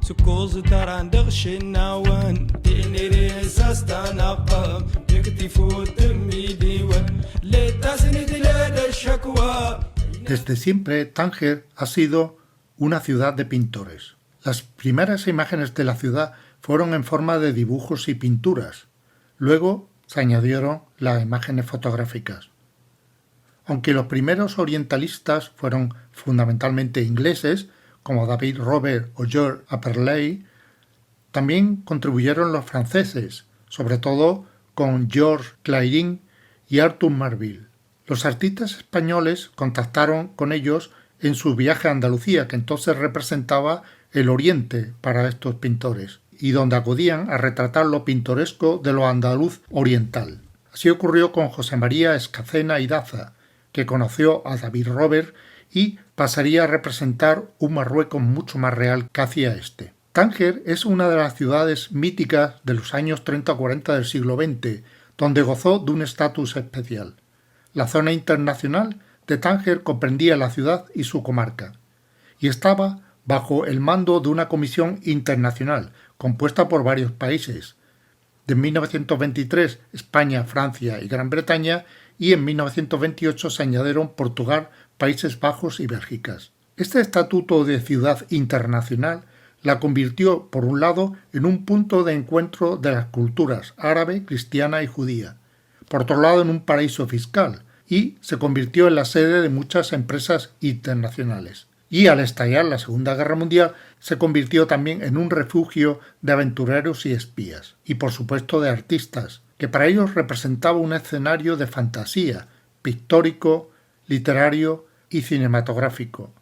سكوز تراندغ شناوان تينيري ساستانقم يكتفو تمي ديوان لتاسند لدى الشكوى. Desde siempre, Tánger ha sido una ciudad de pintores. Las primeras imágenes de la ciudad fueron en forma de dibujos y pinturas. Luego se añadieron las imágenes fotográficas. Aunque los primeros orientalistas fueron fundamentalmente ingleses, como David Robert o George Apperley, también contribuyeron los franceses, sobre todo con Georges Clairin y Arthur Marville. Los artistas españoles contactaron con ellos en su viaje a Andalucía, que entonces representaba el Oriente para estos pintores, y donde acudían a retratar lo pintoresco de lo andaluz oriental. Así ocurrió con José María Escacena y Daza, que conoció a David Robert y pasaría a representar un Marruecos mucho más real que hacia este. Tánger es una de las ciudades míticas de los años 30 o 40 del siglo XX, donde gozó de un estatus especial. La zona internacional de Tánger comprendía la ciudad y su comarca, y estaba bajo el mando de una comisión internacional compuesta por varios países. De 1923 España, Francia y Gran Bretaña, y en 1928 se añadieron Portugal, Países Bajos y Bélgica. Este estatuto de ciudad internacional la convirtió, por un lado, en un punto de encuentro de las culturas árabe, cristiana y judía, por otro lado en un paraíso fiscal, y se convirtió en la sede de muchas empresas internacionales. Y al estallar la Segunda Guerra Mundial se convirtió también en un refugio de aventureros y espías, y por supuesto de artistas, que para ellos representaba un escenario de fantasía, pictórico, literario y cinematográfico,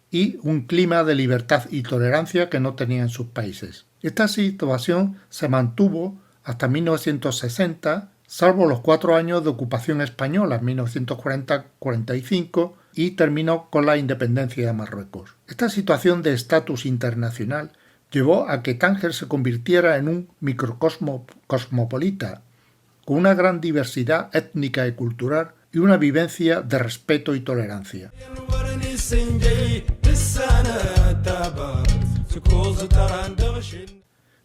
y un clima de libertad y tolerancia que no tenía en sus países. Esta situación se mantuvo hasta 1960, salvo los 4 años de ocupación española, 1940-45, y terminó con la independencia de Marruecos. Esta situación de estatus internacional llevó a que Tánger se convirtiera en un microcosmo cosmopolita, con una gran diversidad étnica y cultural y una vivencia de respeto y tolerancia.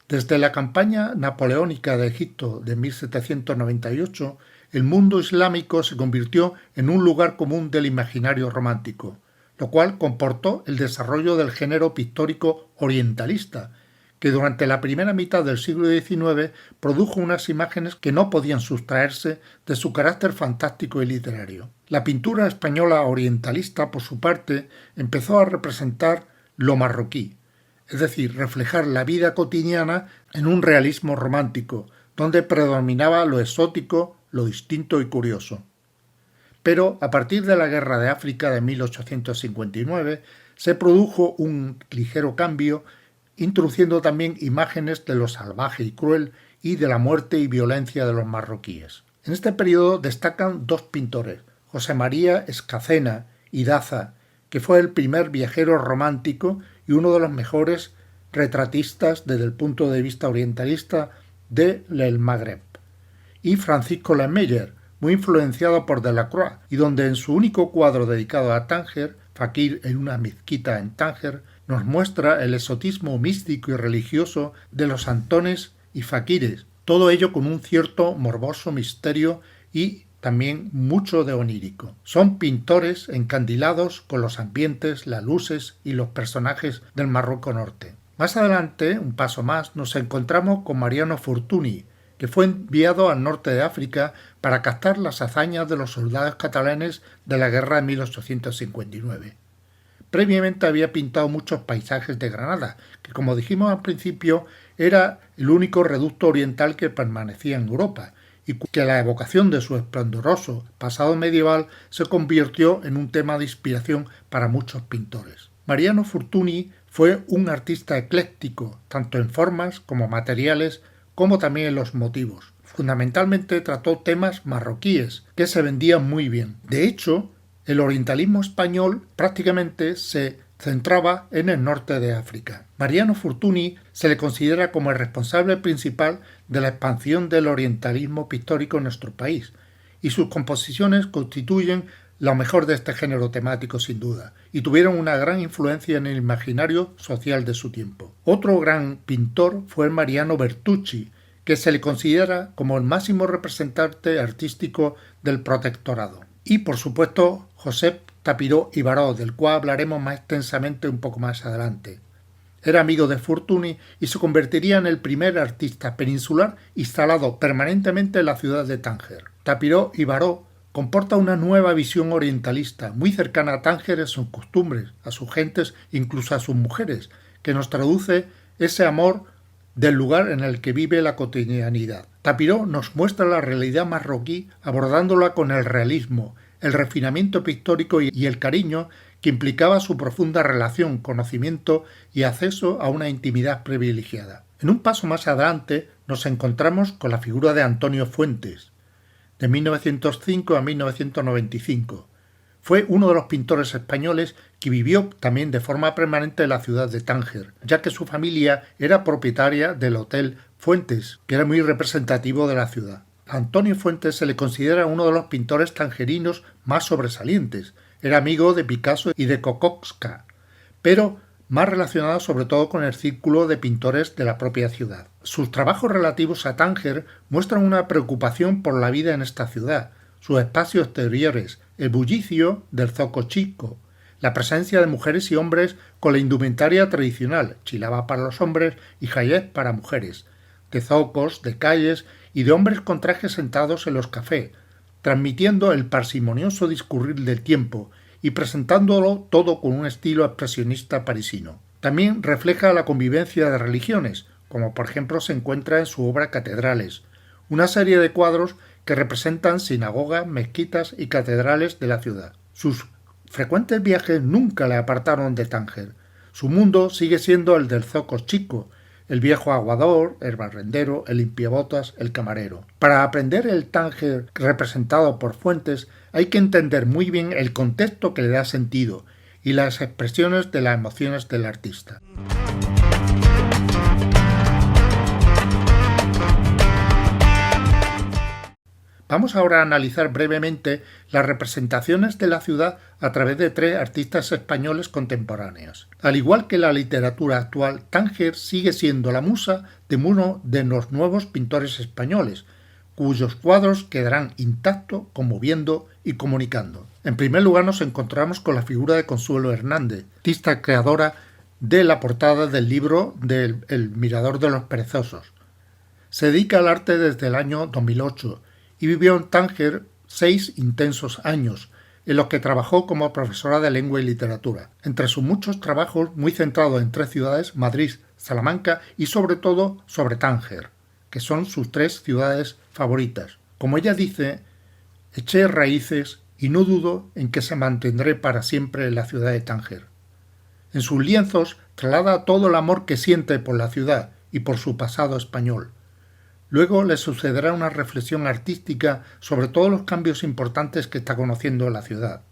Desde la campaña napoleónica de Egipto de 1798, el mundo islámico se convirtió en un lugar común del imaginario romántico, lo cual comportó el desarrollo del género pictórico orientalista, que durante la primera mitad del siglo XIX produjo unas imágenes que no podían sustraerse de su carácter fantástico y literario. La pintura española orientalista, por su parte, empezó a representar lo marroquí, es decir, reflejar la vida cotidiana en un realismo romántico, donde predominaba lo exótico, lo distinto y curioso. Pero a partir de la Guerra de África de 1859 se produjo un ligero cambio, introduciendo también imágenes de lo salvaje y cruel y de la muerte y violencia de los marroquíes. En este periodo destacan 2 pintores, José María Escacena y Daza, que fue el primer viajero romántico y uno de los mejores retratistas desde el punto de vista orientalista del Magreb, y Francisco Lemmeyer, muy influenciado por Delacroix, y donde en su único cuadro dedicado a Tánger, Fakir en una mezquita en Tánger, nos muestra el exotismo místico y religioso de los santones y faquires, todo ello con un cierto morboso misterio y también mucho de onírico. Son pintores encandilados con los ambientes, las luces y los personajes del Marruecos Norte. Más adelante, un paso más, nos encontramos con Mariano Fortuny, que fue enviado al norte de África para captar las hazañas de los soldados catalanes de la guerra de 1859. Previamente había pintado muchos paisajes de Granada, que como dijimos al principio era el único reducto oriental que permanecía en Europa, y que la evocación de su esplendoroso pasado medieval se convirtió en un tema de inspiración para muchos pintores. Mariano Fortuny fue un artista ecléctico, tanto en formas como materiales, como también en los motivos. Fundamentalmente trató temas marroquíes, que se vendían muy bien. De hecho, el orientalismo español prácticamente se centraba en el norte de África. Mariano Fortuny se le considera como el responsable principal de la expansión del orientalismo pictórico en nuestro país, y sus composiciones constituyen lo mejor de este género temático sin duda, y tuvieron una gran influencia en el imaginario social de su tiempo. Otro gran pintor fue Mariano Bertucci, que se le considera como el máximo representante artístico del protectorado. Y por supuesto Josep Tapiró y Baró, del cual hablaremos más extensamente un poco más adelante. Era amigo de Fortuny y se convertiría en el primer artista peninsular instalado permanentemente en la ciudad de Tánger. Tapiró y Baró comporta una nueva visión orientalista, muy cercana a Tánger en sus costumbres, a sus gentes, incluso a sus mujeres, que nos traduce ese amor del lugar en el que vive la cotidianidad. Tapiró nos muestra la realidad marroquí abordándola con el realismo, el refinamiento pictórico y el cariño que implicaba su profunda relación, conocimiento y acceso a una intimidad privilegiada. En un paso más adelante nos encontramos con la figura de Antonio Fuentes, de 1905 a 1995. Fue uno de los pintores españoles que vivió también de forma permanente en la ciudad de Tánger, ya que su familia era propietaria del Hotel Fuentes, que era muy representativo de la ciudad. A Antonio Fuentes se le considera uno de los pintores tangerinos más sobresalientes. Era amigo de Picasso y de Kokoschka, pero más relacionado sobre todo con el círculo de pintores de la propia ciudad. Sus trabajos relativos a Tánger muestran una preocupación por la vida en esta ciudad, sus espacios exteriores, el bullicio del zoco chico, la presencia de mujeres y hombres con la indumentaria tradicional, chilaba para los hombres y jayet para mujeres, de zocos, de calles y de hombres con trajes sentados en los cafés, transmitiendo el parsimonioso discurrir del tiempo y presentándolo todo con un estilo expresionista parisino. También refleja la convivencia de religiones, como por ejemplo se encuentra en su obra Catedrales, una serie de cuadros que representan sinagogas, mezquitas y catedrales de la ciudad. Sus frecuentes viajes nunca le apartaron de Tánger. Su mundo sigue siendo el del zoco chico, el viejo aguador, el barrendero, el limpiabotas, el camarero. Para aprender el Tánger representado por Fuentes hay que entender muy bien el contexto que le da sentido y las expresiones de las emociones del artista. Vamos ahora a analizar brevemente las representaciones de la ciudad a través de tres artistas españoles contemporáneos. Al igual que la literatura actual, Tánger sigue siendo la musa de uno de los nuevos pintores españoles, cuyos cuadros quedarán intactos, conmoviendo y comunicando. En primer lugar nos encontramos con la figura de Consuelo Hernández, artista creadora de la portada del libro del El Mirador de los Perezosos. Se dedica al arte desde el año 2008 y vivió en Tánger 6 intensos años, en los que trabajó como profesora de lengua y literatura. Entre sus muchos trabajos, muy centrados en 3 ciudades, Madrid, Salamanca y sobre todo sobre Tánger, que son sus 3 ciudades favoritas. Como ella dice, eché raíces y no dudo en que se mantendré para siempre en la ciudad de Tánger. En sus lienzos traslada todo el amor que siente por la ciudad y por su pasado español. Luego le sucederá una reflexión artística sobre todos los cambios importantes que está conociendo en la ciudad.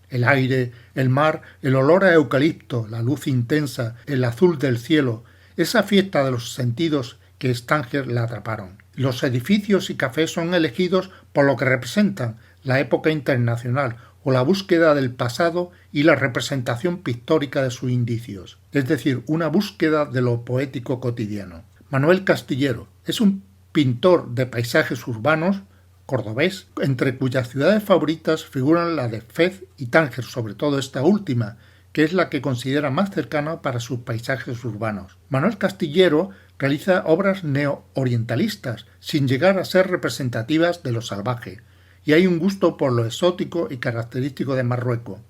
El aire, el mar, el olor a eucalipto, la luz intensa, el azul del cielo, esa fiesta de los sentidos que es Tánger la atraparon. Los edificios y cafés son elegidos por lo que representan, la época internacional o la búsqueda del pasado y la representación pictórica de sus indicios, es decir, una búsqueda de lo poético cotidiano. Manuel Castillero es un pintor de paisajes urbanos cordobés, entre cuyas ciudades favoritas figuran la de Fez y Tánger, sobre todo esta última, que es la que considera más cercana para sus paisajes urbanos. Manuel Castillero realiza obras neo-orientalistas, sin llegar a ser representativas de lo salvaje, y hay un gusto por lo exótico y característico de Marruecos.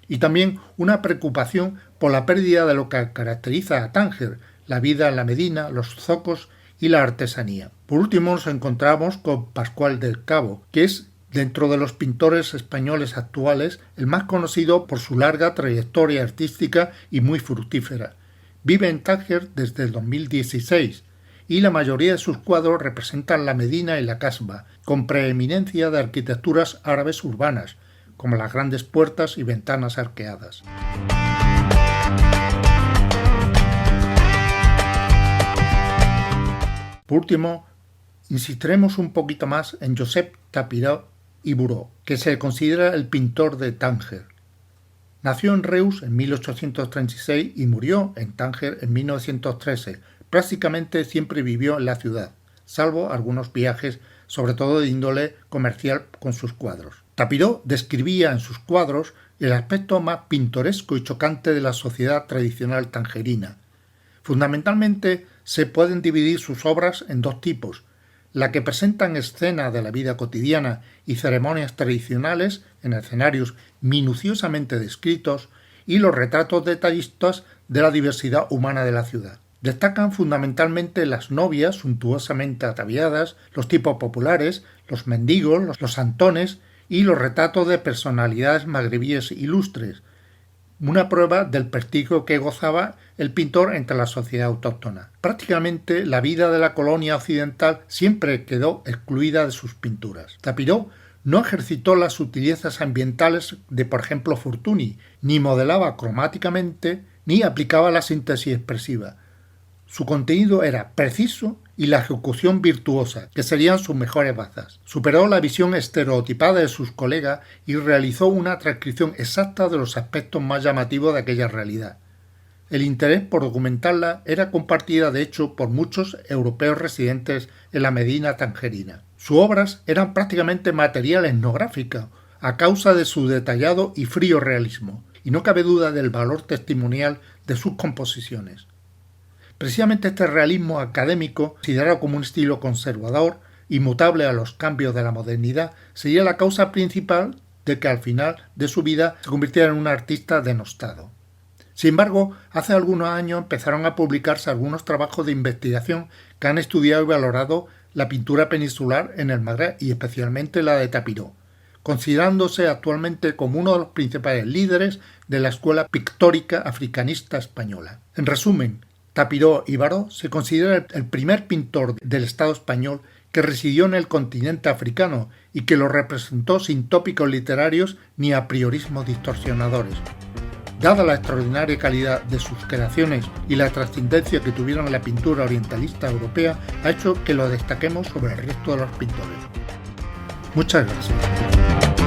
Y también una preocupación por la pérdida de lo que caracteriza a Tánger, la vida en la Medina, los zocos y la artesanía. Por último nos encontramos con Pascual del Cabo, que es, dentro de los pintores españoles actuales, el más conocido por su larga trayectoria artística y muy fructífera. Vive en Tánger desde el 2016 y la mayoría de sus cuadros representan la Medina y la Casba, con preeminencia de arquitecturas árabes urbanas, como las grandes puertas y ventanas arqueadas. Por último, insistiremos un poquito más en Josep Tapiró y Buró, que se considera el pintor de Tánger. Nació en Reus en 1836 y murió en Tánger en 1913. Prácticamente siempre vivió en la ciudad, salvo algunos viajes, sobre todo de índole comercial, con sus cuadros. Tapiró describía en sus cuadros el aspecto más pintoresco y chocante de la sociedad tradicional tangerina. Fundamentalmente se pueden dividir sus obras en dos tipos: la que presentan escenas de la vida cotidiana y ceremonias tradicionales en escenarios minuciosamente descritos, y los retratos detallistas de la diversidad humana de la ciudad. Destacan fundamentalmente las novias suntuosamente ataviadas, los tipos populares, los mendigos, los santones y los retratos de personalidades magrebíes ilustres, una prueba del prestigio que gozaba el pintor entre la sociedad autóctona. Prácticamente la vida de la colonia occidental siempre quedó excluida de sus pinturas. Tapiró no ejercitó las sutilezas ambientales de, por ejemplo, Fortuny, ni modelaba cromáticamente, ni aplicaba la síntesis expresiva. Su contenido era preciso y la ejecución virtuosa, que serían sus mejores bazas. Superó la visión estereotipada de sus colegas y realizó una transcripción exacta de los aspectos más llamativos de aquella realidad. El interés por documentarla era compartida, de hecho, por muchos europeos residentes en la Medina tangerina. Sus obras eran prácticamente material etnográfico, a causa de su detallado y frío realismo, y no cabe duda del valor testimonial de sus composiciones. Precisamente este realismo académico, considerado como un estilo conservador, inmutable a los cambios de la modernidad, sería la causa principal de que al final de su vida se convirtiera en un artista denostado. Sin embargo, hace algunos años empezaron a publicarse algunos trabajos de investigación que han estudiado y valorado la pintura peninsular en el Magreb y especialmente la de Tapiró, considerándose actualmente como uno de los principales líderes de la escuela pictórica africanista española. En resumen, Tapiró y Baró se considera el primer pintor del Estado español que residió en el continente africano y que lo representó sin tópicos literarios ni apriorismos distorsionadores. Dada la extraordinaria calidad de sus creaciones y la trascendencia que tuvieron en la pintura orientalista europea, ha hecho que lo destaquemos sobre el resto de los pintores. Muchas gracias.